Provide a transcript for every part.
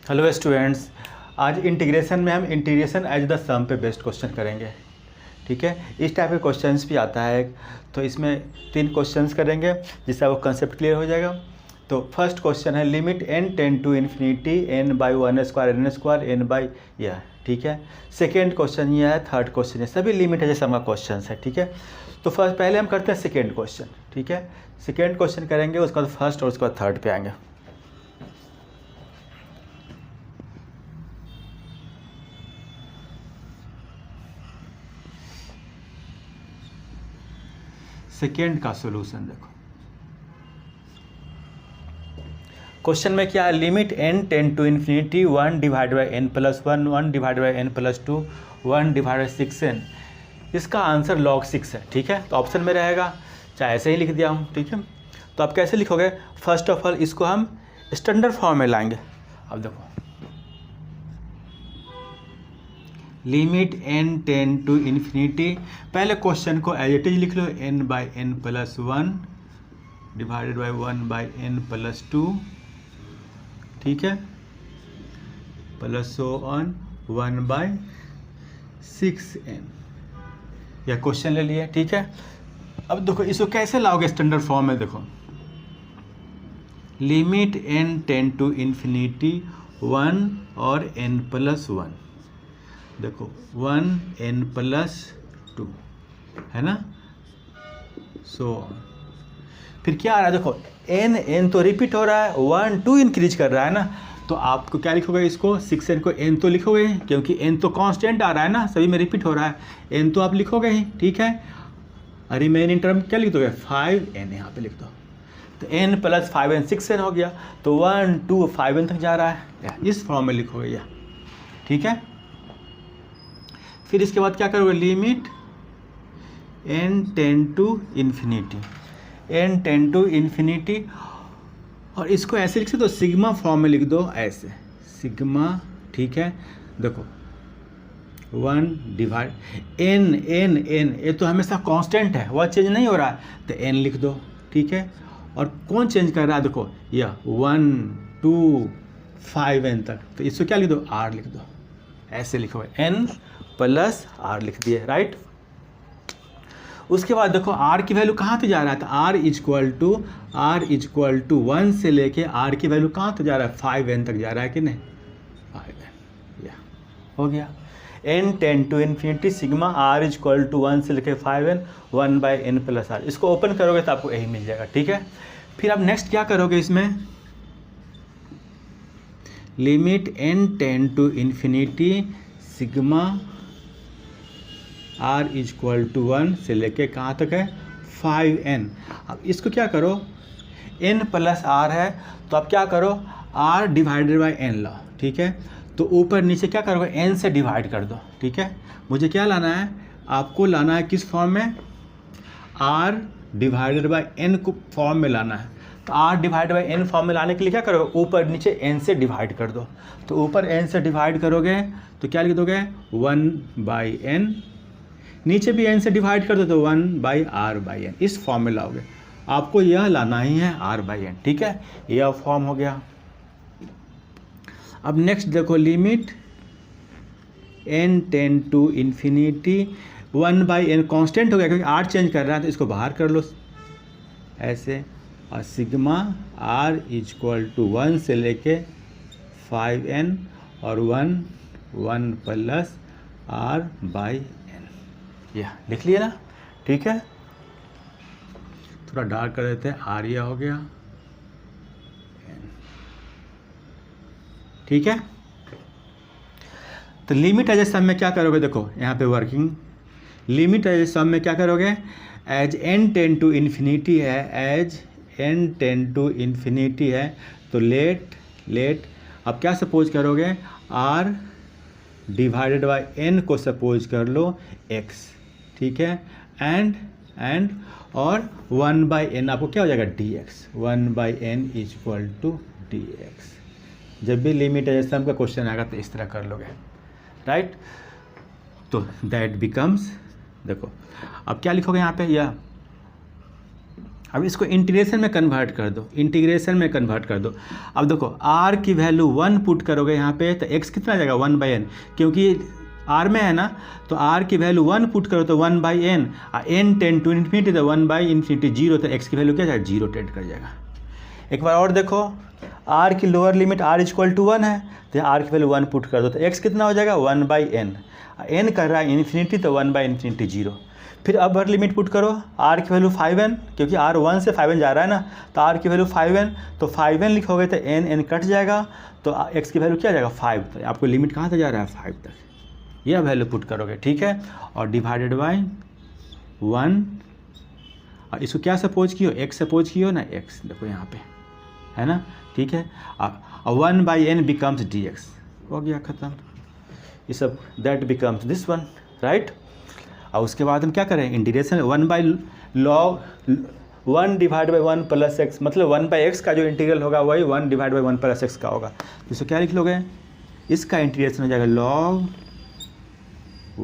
Hello students, आज integration में हम इंटीग्रेशन एज द सम पे बेस्ड क्वेश्चन करेंगे। ठीक है, इस टाइप के क्वेश्चंस भी आता है, तो इसमें 3 क्वेश्चंस करेंगे जिससे वो कंसेप्ट क्लियर हो जाएगा। तो फर्स्ट क्वेश्चन है limit n tend to infinity n by 1² n by यह। ठीक है, सेकेंड क्वेश्चन ये है, थर्ड क्वेश्चन है, सभी लिमिट है जैसे हमारा क्वेश्चन है। ठीक है, तो फर्स्ट पहले हम करते हैं सेकेंड क्वेश्चन। ठीक है, सेकेंड क्वेश्चन करेंगे, उसके बाद फर्स्ट और उसके बाद थर्ड पे आएंगे। सेकेंड का सॉल्यूशन देखो, क्वेश्चन में क्या है, limit n tend to infinity 1 divide by n plus 1 1 divide by n plus 2 1 divide by 6n। इसका आंसर log 6 है। ठीक है, तो ऑप्शन में रहेगा, चाहे ऐसे ही लिख दिया हूँ। ठीक है, तो आप कैसे लिखोगे, फर्स्ट ऑफ ऑल इसको हम स्टैंडर्ड फॉर्म में लाएंगे। अब देखो, limit n tend to infinity, पहले क्वेश्चन को एज इट इज लिख लो, n by n plus 1 divided by 1 by n plus 2। ठीक है, प्लस ऑन 1 बाई 6n, यह क्वेश्चन ले लिया। ठीक है, अब देखो इसको कैसे लाओगे स्टैंडर्ड फॉर्म में। देखो, limit n tend to infinity 1 और n प्लस 1, देखो 1 n प्लस 2 है ना, सो फिर क्या आ रहा है, देखो n तो रिपीट हो रहा है, 1 2 इंक्रीज कर रहा है ना, तो आपको क्या लिखोगे, इसको 6n को n तो लिखोगे, क्योंकि n तो कांस्टेंट आ रहा है ना, सभी में रिपीट हो रहा है, n तो आप लिखोगे ही। ठीक है, रिमेनिंग टर्म क्या लिख दोगे, 5n यहाँ पे लिख दो, तो n प्लस 5n 6n हो गया, तो 1 2 5n तक जा रहा है, इस फॉर्म में लिखोगे यह। ठीक है, फिर इसके बाद क्या करोगे, limit n tend to infinity, n tend to infinity, और इसको ऐसे लिख सकते हो, सिग्मा फॉर्म में लिख दो ऐसे, सिग्मा। ठीक है, देखो 1 डिवाइड n ये तो हमेशा कांस्टेंट है, वह चेंज नहीं हो रहा है, तो n लिख दो। ठीक है, और कौन चेंज कर रहा है, देखो यह 1 2 5n तक, तो इसको क्या लिख दो, r लिख दो, ऐसे लिखो, n प्लस r लिख दिए, राइट। उसके बाद देखो r की वैल्यू कहाँ तक जा रहा है, तो r इक्वल टू 1 से लेके r की वैल्यू कहाँ तक जा रहा है, 5n तक जा रहा है कि नहीं, 5n, या हो गया। n tend to infinity sigma r equal to 1 से लेके 5n 1 by n plus r, इसको ओपन करोगे तो आपको यही मिल जाएगा। ठीक है, फिर आप नेक्स्ट क्या करोगे, इसमें limit n tend to infinity sigma r equal to 1 से लेके कहाँ तक है, 5n। अब इसको क्या करो, n प्लस r है, तो आप क्या करो, r डिवाइडेड बाई n लो। ठीक है, तो ऊपर नीचे क्या करोगे, n से डिवाइड कर दो। ठीक है, मुझे क्या लाना है, आपको लाना है किस फॉर्म में, r डिवाइडेड बाई n को फॉर्म में लाना है, तो r divide by n form में लाने के लिए क्या करोगे, ऊपर नीचे n से डिवाइड कर दो, तो ऊपर n से डिवाइड करोगे तो क्या लिख दोगे, 1 बाई n, नीचे भी n से डिवाइड कर दो तो 1 बाई r बाई n, इस फॉर्म में लाओगे। आपको यह लाना ही है r बाई n। ठीक है, यह फॉर्म हो गया। अब नेक्स्ट देखो, limit n tend to infinity 1 by n constant हो गया, क्योंकि r चेंज कर रहा है, तो इसको बाहर कर लो ऐसे, और सिग्मा r इक्वल टू 1 से लेके 5n और 1 प्लस r बाई n, यह लिख लिया ना। ठीक है, थोड़ा डार्क कर देते हैं, आर्या हो गया। ठीक है, तो लिमिट एज ए सम में क्या करोगे, देखो यहाँ पे working limit as a sum में क्या करोगे, as n tend to infinity है, as n tend to infinity है, तो लेट अब क्या सपोज करोगे, r डिवाइडेड बाई n को सपोज कर लो x। ठीक है, एंड और 1 बाई n आपको क्या हो जाएगा, dx, 1 by n equal to dx। जब भी लिमिट एज सम का क्वेश्चन आएगा तो इस तरह कर लोगे, राइट। तो दैट बिकम्स, देखो अब क्या लिखोगे यहाँ पे, या अब इसको इंटीग्रेशन में कन्वर्ट कर दो, इंटीग्रेशन में कन्वर्ट कर दो। अब देखो r की वैल्यू 1 पुट करोगे यहाँ पे तो x कितना आ जाएगा 1/n, क्योंकि r में है ना, तो r की वैल्यू 1 पुट करो तो 1/n, n tend to infinity तो 1/0, तो x की वैल्यू क्या जाएगा 0 टेंड कर जाएगा। एक बार और देखो r की लोअर लिमिट r = 1 है, तो r की वैल्यू 1 पुट कर दो तो x कितना हो जाएगा 1/n, n कर रहा है इन्फिनिटी तो 1/0। फिर अपर लिमिट पुट करो, r की वैल्यू 5n, क्योंकि r 1 से 5n जा रहा है ना, तो r की वैल्यू 5n, तो 5n लिखोगे तो n कट जाएगा, तो x की वैल्यू क्या जाएगा 5, तो आपको लिमिट कहाँ तक जा रहा है 5 तक, यह वैल्यू पुट करोगे, ठीक है। और डिवाइडेड बाय 1, और इसको क्या सपोज कियो, x सपोज कियो ना, x देखो यहाँ पे है ना, ठीक है। और 1/n बिकम्स dx, हो गया ख़त्म, ये सब that becomes this one, right. और उसके बाद हम क्या करें, integration 1 divide by 1 plus x, मतलब 1/x का जो इंटीग्रल होगा वही 1 डिवाइड बाई 1 प्लस एक्स का होगा। तो इसको क्या लिख लोगे, इसका इंटीग्रेशन हो जाएगा log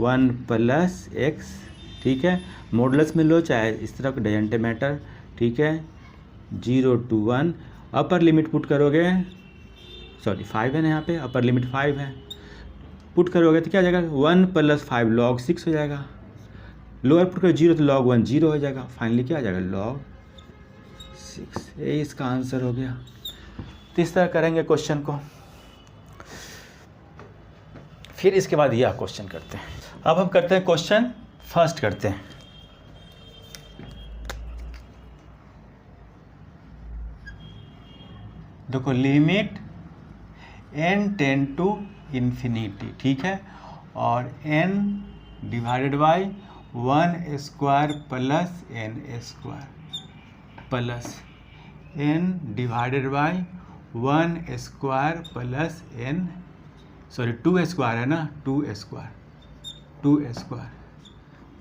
1 प्लस एक्स, ठीक है। मॉडुलस में लो चाहे इस तरह का, डजंट मैटर, ठीक है। 0 to 1, अपर लिमिट पुट करोगे, सॉरी 5 है ना यहाँ पे, अपर लिमिट 5 है, पुट करोगे तो क्या हो जाएगा 1 + 5 log 6 हो जाएगा। लोअर पुट करो 0 तो log 1 0 हो जाएगा, फाइनली क्या आ जाएगा log 6, ये इसका आंसर हो गया। तो इस तरह करेंगे क्वेश्चन को। फिर इसके बाद यह क्वेश्चन करते हैं। अब हम करते हैं क्वेश्चन फर्स्ट करते हैं। देखो limit n tend to infinity, ठीक है, और n divided by 1² plus n² plus n divided by 1² plus n, sorry 2² है ना, 2²,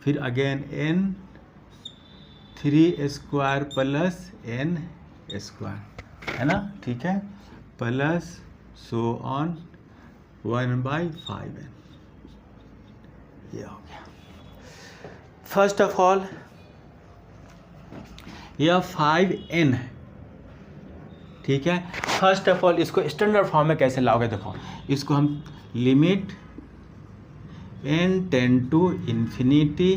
फिर अगेन n 3² प्लस n² है ना, ठीक है, प्लस सो ऑन 1/5n, ये हो गया। फर्स्ट ऑफ ऑल यह 5n है, ठीक है। फर्स्ट ऑफ ऑल इसको स्टैंडर्ड फॉर्म में कैसे लाओगे, देखो इसको हम limit n tend to infinity,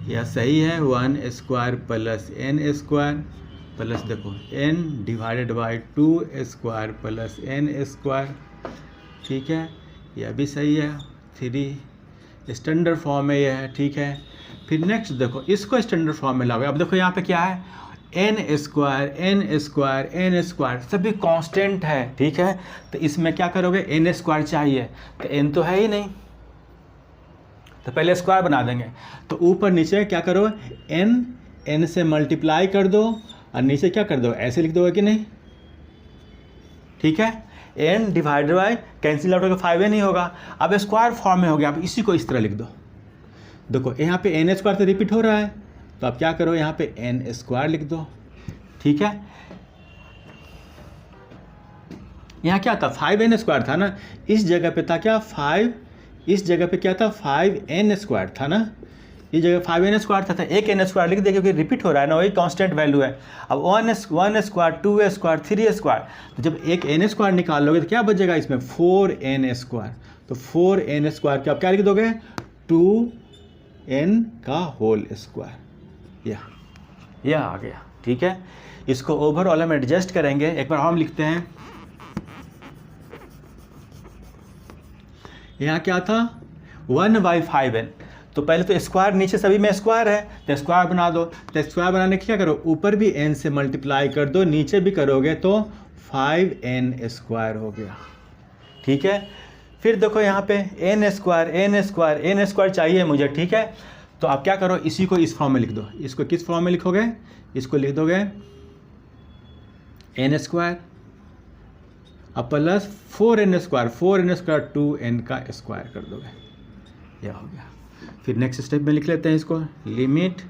यह सही है 1² प्लस n² प्लस देखो n divided by 2² plus n², ठीक है, यह भी सही है, 3 स्टैंडर्ड फॉर्म में यह है, ठीक है। फिर नेक्स्ट देखो इसको स्टैंडर्ड फॉर्म में लाओगे। अब देखो यहाँ पे क्या है, n² सभी कांस्टेंट है, ठीक है। तो इसमें क्या करोगे, n² चाहिए, तो n तो है ही नहीं, तो पहले स्क्वायर बना देंगे। तो ऊपर नीचे क्या करो, n से मल्टीप्लाई कर दो और नीचे क्या कर दो, ऐसे लिख दोगे कि नहीं, ठीक है। n divided by cancel out होगा 5n ही होगा, अब स्क्वायर फॉर्म में हो गया। अब इसी को इस तरह लिख दो। देखो यहाँ पे n² तो रिपीट हो रहा है, तो आप क्या करो यहाँ पे n² लिख दो, ठीक है। यहाँ क्या था 5n² था ना, इस जगह पे था क्या 5, इस जगह पे क्या था 5n² था ना, इस जगह 5n² था, एक n² लिख दे क्योंकि रिपीट हो रहा है ना, वही कांस्टेंट वैल्यू है। अब 1², 2², 3², तो जब एक n² निकाल लोगे तो क्या बचेगा इसमें 4n², तो 4n² के आप क्या लिख दोगे 2n का होल स्क्वायर, यह आ गया, ठीक है। इसको ओवरऑल हम एडजस्ट करेंगे, एक बार हम लिखते हैं। यहाँ क्या था 1/5n, तो पहले तो स्क्वायर, नीचे सभी में स्क्वायर है तो स्क्वायर बना दो। तो स्क्वायर बनाने के क्या करो, ऊपर भी n से मल्टीप्लाई कर दो, नीचे भी करोगे तो 5n² हो गया, ठीक है। फिर देखो यहाँ पे n² चाहिए मुझे, ठीक है। तो आप क्या करो, इसी को इस फॉर्म में लिख दो। इसको किस फॉर्म में लिखोगे, इसको लिख दोगे n² अब प्लस 4n², 2n का स्क्वायर कर दोगे, यह हो गया। फिर नेक्स्ट स्टेप में लिख लेते हैं इसको, limit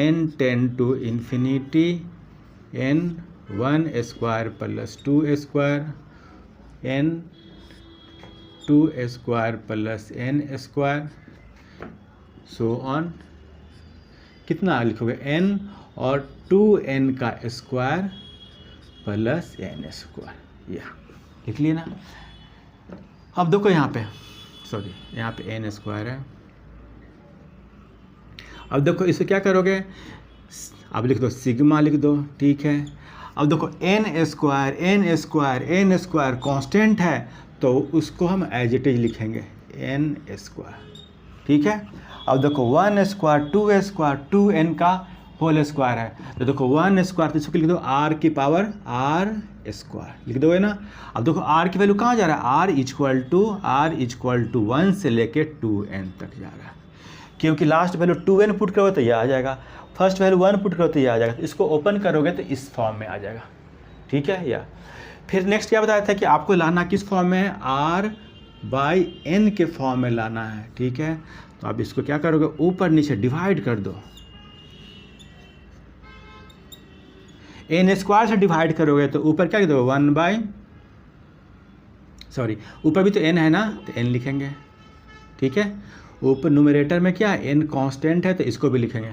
n tend to infinity n 1² plus 2² n 2² plus n², so on, कितना लिखोगे n और 2n का स्क्वायर प्लस n स्क्वायर, यह लिख लिए ना। अब देखो यहाँ पे, सॉरी यहाँ पे n स्क्वायर है। अब देखो इसे क्या करोगे, अब लिख दो सिग्मा लिख दो, ठीक है। अब देखो n स्क्वायर कांस्टेंट है तो उसको हम एज इट इज लिखेंगे n स्क्वायर, ठीक है। अब देखो 1 स्क्वायर 2 स्क्वायर 2n का होल स्क्वायर है, तो देखो 1 स्क्वायर तो इसको लिख दो r की पावर r स्क्वायर लिख दोगे ना। अब देखो r की वैल्यू कहाँ जा रहा है, r इक्वल टू 1 से लेके 2n तक जा रहा है, क्योंकि लास्ट वैल्यू 2n पुट करोगे तो यह आ जाएगा, फर्स्ट वैल्यू 1 पुट करोगे तो यह आ जाएगा। तो इसको ओपन करोगे तो इस फॉर्म में आ जाएगा, ठीक है। या फिर नेक्स्ट क्या बताया था कि आपको लाना किस फॉर्म में है, r/n के फॉर्म में लाना है, ठीक है। तो आप इसको क्या करोगे, ऊपर नीचे डिवाइड कर दो, n स्क्वायर से डिवाइड करोगे तो ऊपर क्या लिख दो, ऊपर भी तो n है ना, तो n लिखेंगे, ठीक है। ऊपर न्यूमरेटर में क्या है, n कांस्टेंट है तो इसको भी लिखेंगे।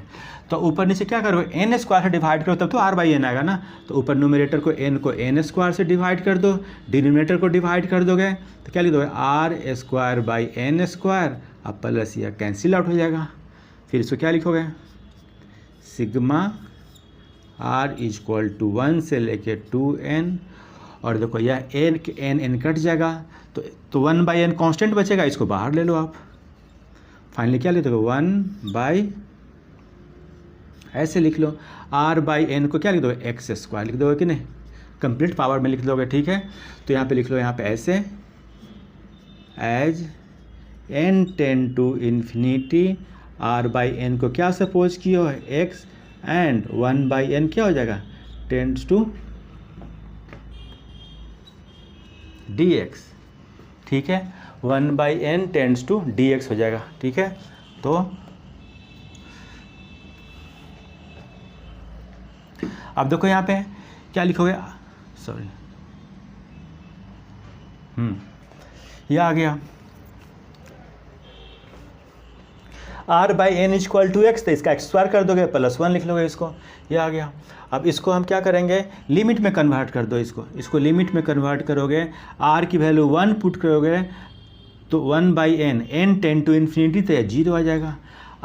तो ऊपर नीचे क्या करोगे, n स्क्वायर से डिवाइड करो तब तो r/n आएगा ना। तो ऊपर न्यूमरेटर को n स्क्वायर से डिवाइड कर दो, डिनोमिनेटर को डिवाइड कर दोगे तो क्या लिख दोगे, r/n स्क्वायर, अब प्लस यह कैंसिल आउट हो जाएगा। फिर इसको क्या लिखोगे, सिग्मा r इक्वल टू 1 से लेके 2n, और देखो यह n कट जाएगा तो 1/n कांस्टेंट बचेगा, इसको बाहर ले लो आप। फाइनली क्या लिख दोगे, 1/, ऐसे लिख लो, r/n को क्या लिख दोगे, x स्क्वायर लिख दोगे कि नहीं, कंप्लीट पावर में लिख दोगे, ठीक है। तो यहाँ पे लिख लो, यहाँ पे ऐसे as n tend to infinity, r/n को क्या सपोज किया है, x, एंड 1/n क्या हो जाएगा, टेंड्स टू dx, ठीक है। 1/n टेंड्स टू dx हो जाएगा, ठीक है। तो अब देखो यहाँ पे क्या लिखोगे, सॉरी ये आ गया r/n इक्वल टू x, तो इसका x स्क्वायर कर दोगे प्लस 1 लिख लोगे, इसको ये आ गया। अब इसको हम क्या करेंगे, लिमिट में कन्वर्ट कर दो, इसको लिमिट में कन्वर्ट करोगे, r की वैल्यू 1 पुट करोगे तो 1/n, n tend to infinity तो यह 0 आ जाएगा।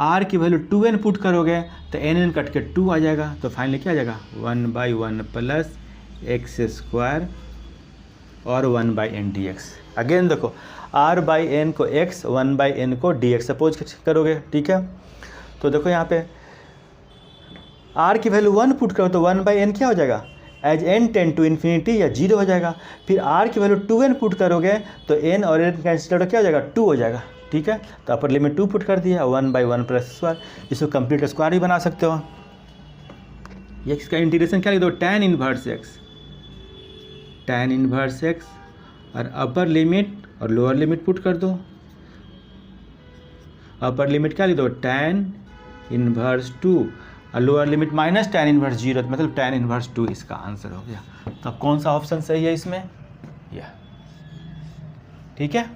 r की वैल्यू 2n पुट करोगे तो n कट के 2 आ जाएगा। तो फाइनली क्या आ जाएगा, 1/1 प्लस x स्क्वायर और 1/n dx। अगेन देखो r/n को x, 1/n को dx सपोज करोगे, ठीक है। तो देखो यहाँ पे r की वैल्यू 1 पुट करो तो 1/n क्या हो जाएगा, as n tend to infinity या 0 हो जाएगा। फिर r की वैल्यू 2n पुट करोगे तो n और n कैंसिल आउट क्या हो जाएगा, 2 हो जाएगा, ठीक है। तो अपर लिमिट 2 पुट कर दिया, 1/1 प्लस स्क्वायर, इसको कंप्लीट स्क्वायर भी बना सकते हो। ये इसका इंटीग्रेशन क्या लिख दो, tan इनवर्स x, और अपर लिमिट और लोअर लिमिट पुट कर दो। अपर लिमिट क्या लिख दो, tan इनवर्स 2, और lower limit minus tan inverse 0, मतलब tan इनवर्स 2 इसका आंसर हो गया। तो अब कौन सा ऑप्शन सही है इसमें, यह, ठीक है।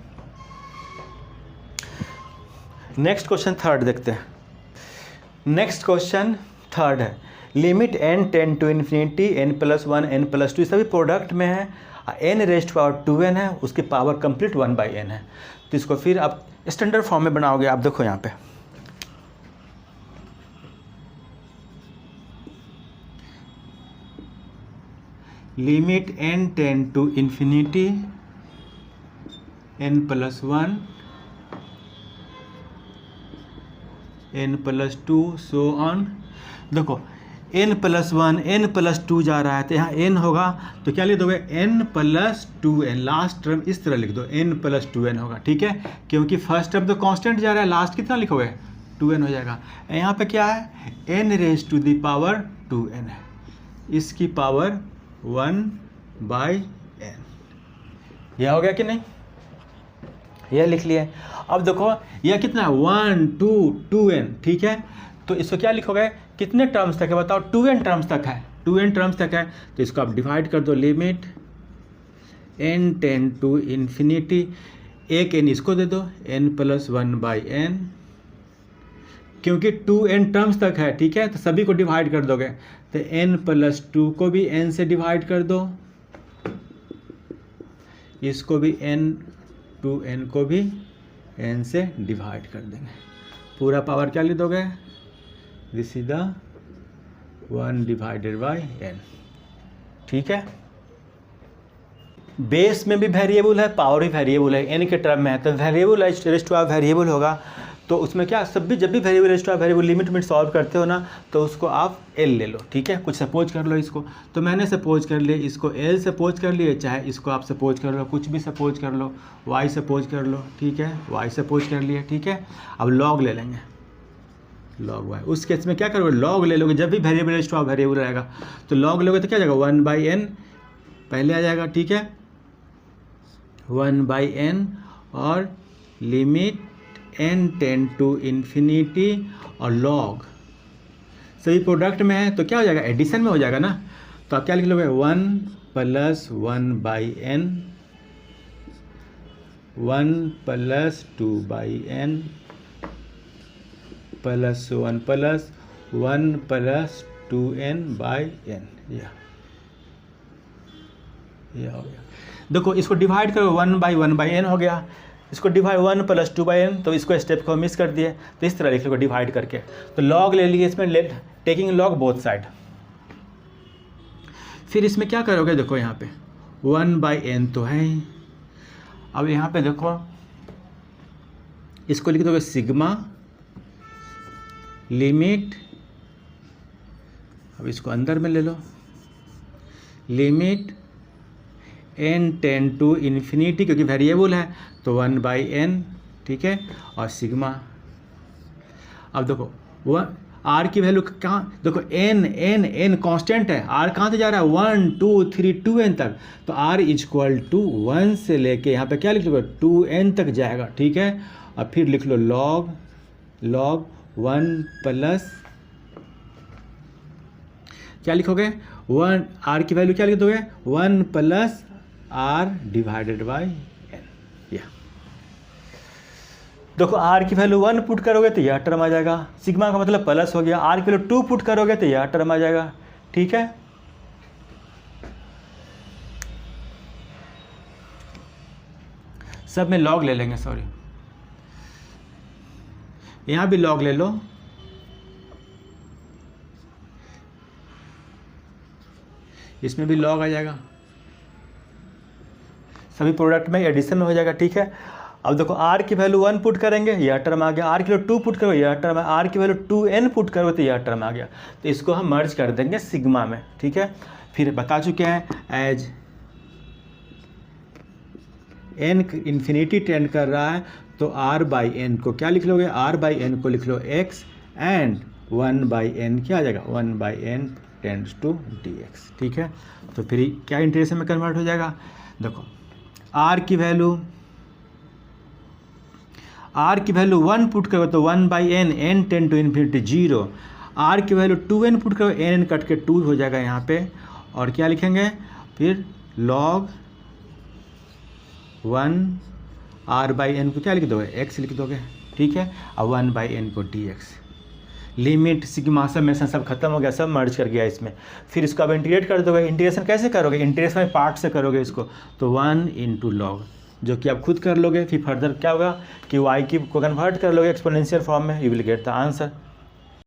नेक्स्ट क्वेश्चन थर्ड देखते हैं। नेक्स्ट क्वेश्चन थर्ड है, limit n tend to infinity n+1 n+2 सभी प्रोडक्ट में है, n रेस्ट पावर 2n है, उसकी पावर कंप्लीट 1/n है। तो इसको फिर आप स्टैंडर्ड फॉर्म में बनाओगे। आप देखो यहाँ पे limit n tend to infinity n+1 n+2 so on. देखो n+1 n+2 जा रहा है तो यहाँ n होगा तो क्या लिख दोगे, n+2n, लास्ट टर्म इस तरह लिख दो, n+2n होगा, ठीक है। क्योंकि फर्स्ट टर्म तो कांस्टेंट जा रहा है, लास्ट कितना लिखोगे, 2n हो जाएगा। यहाँ पे क्या है, n raise to the power 2n है, इसकी पावर 1/n, यह हो गया कि नहीं, यह लिख लिए। अब देखो यह कितना है, 1 2 2n, ठीक है। तो इसको क्या लिखोगे, कितने टर्म्स तक है बताओ, 2n टर्म्स तक है, 2n टर्म्स तक है। तो इसको आप डिवाइड कर दो, limit n tend to infinity, एक n इसको दे दो, n+1/n क्योंकि 2n टर्म्स तक है, ठीक है, तो सभी को डिवाइड कर दोगे, तो n+2 को भी n से डिवाइड कर दो, इसको भी n को भी n से डिवाइड कर देंगे, पूरा पावर क्या लिख दोगे, दिस इज द 1/n, ठीक है। बेस में भी वेरिएबल है, पावर भी वेरिएबल है, n के टर्म में है, तो variable raise to power variable होगा, तो उसमें क्या जब भी variable raise to power variable limit solve करते हो ना, तो उसको आप l ले लो, ठीक है, कुछ सपोज कर लो इसको, तो मैंने सपोज कर लिए इसको l सपोज कर लिए, चाहे इसको आप सपोज कर लो, कुछ भी सपोज कर लो, y सपोज कर लो, ठीक है, y सपोज कर लिए, ठीक है। अब लॉग ले लेंगे, लॉग y, उस केस में क्या करोगे, लॉग ले लोगे, जब भी variable raise to power variable रहेगा तो लॉग लोगे तो क्या जाएगा 1/n पहले आ जाएगा, ठीक है, 1/n और limit n tend to infinity और लॉग सभी प्रोडक्ट में है, तो क्या हो जाएगा, एडिशन में हो जाएगा ना, तो आप क्या लिख लोगे 1 + 1/n 1 + 2/n +1 + 1 + 2n/n, यह हो गया। देखो इसको डिवाइड करो, 1/1/n हो गया, इसको डिवाइड 1 + 2/n, तो इसको स्टेप को मिस कर दिए, तो इस तरह लिख लो डिवाइड करके, तो लॉग ले लिए इसमें, टेकिंग लॉग बोथ साइड। फिर इसमें क्या करोगे, देखो यहाँ पे 1/n तो है ही, अब यहाँ पे देखो इसको लिख दोगे सिग्मा लिमिट, अब इसको अंदर में ले लो, limit n tend to infinity, क्योंकि वेरिएबल है तो 1/n, ठीक है, और सिग्मा। अब देखो r की वैल्यू कहाँ, देखो n कांस्टेंट है, r कहाँ से जा रहा है 1 2 3 2n तक, तो r = 1 से लेके यहाँ पे क्या लिख लोगे 2n तक जाएगा, ठीक है, और फिर लिख लो लॉग 1 + क्या लिखोगे 1, r की वैल्यू क्या लिख दोगे 1 + r/n, या देखो r की वैल्यू 1 पुट करोगे तो यह टर्म आ जाएगा, सिग्मा का मतलब प्लस हो गया, r की वैल्यू 2 पुट करोगे तो यह टर्म आ जाएगा, ठीक है। सब में लॉग ले लेंगे, सॉरी यहाँ भी लॉग ले लो, इसमें भी लॉग आ जाएगा, सभी प्रोडक्ट में एडिशन में हो जाएगा, ठीक है। अब देखो r की वैल्यू 1 पुट करेंगे, यह टर्म आ गया, r की वैल्यू 2 पुट करो, यह टर्म है, r की वैल्यू 2n पुट करोगे तो यह टर्म आ गया, तो इसको हम मर्ज कर देंगे सिग्मा में, ठीक है। फिर बता चुके हैं एज n इन्फिनिटी टेंड कर रहा है तो r/n को क्या लिख लोगे, r/n को लिख लो x एंड 1/n क्या आ जाएगा 1/n टेंड्स टू dx, ठीक है। तो फिर क्या इंटीग्रेशन में कन्वर्ट हो जाएगा, देखो r की वैल्यू 1 पुट करो तो 1/n n tend to infinity 0, r की वैल्यू 2n पुट करो, n कट के 2 हो जाएगा यहाँ पे, और क्या लिखेंगे फिर log 1 r/n को क्या लिख दोगे x लिख दोगे, ठीक है, और 1/n को dx, लिमिट सिग्मा समेशन सब खत्म हो गया, सब मर्ज कर गया इसमें। फिर इसको अब इंटीग्रेट कर दोगे, इंटीग्रेशन कैसे करोगे, इंटीग्रेशन में पार्ट से करोगे इसको, तो 1 × log, जो कि आप खुद कर लोगे, फिर फर्दर क्या होगा कि y की को कन्वर्ट कर लोगे एक्सपोनेंशियल फॉर्म में, you will get the answer.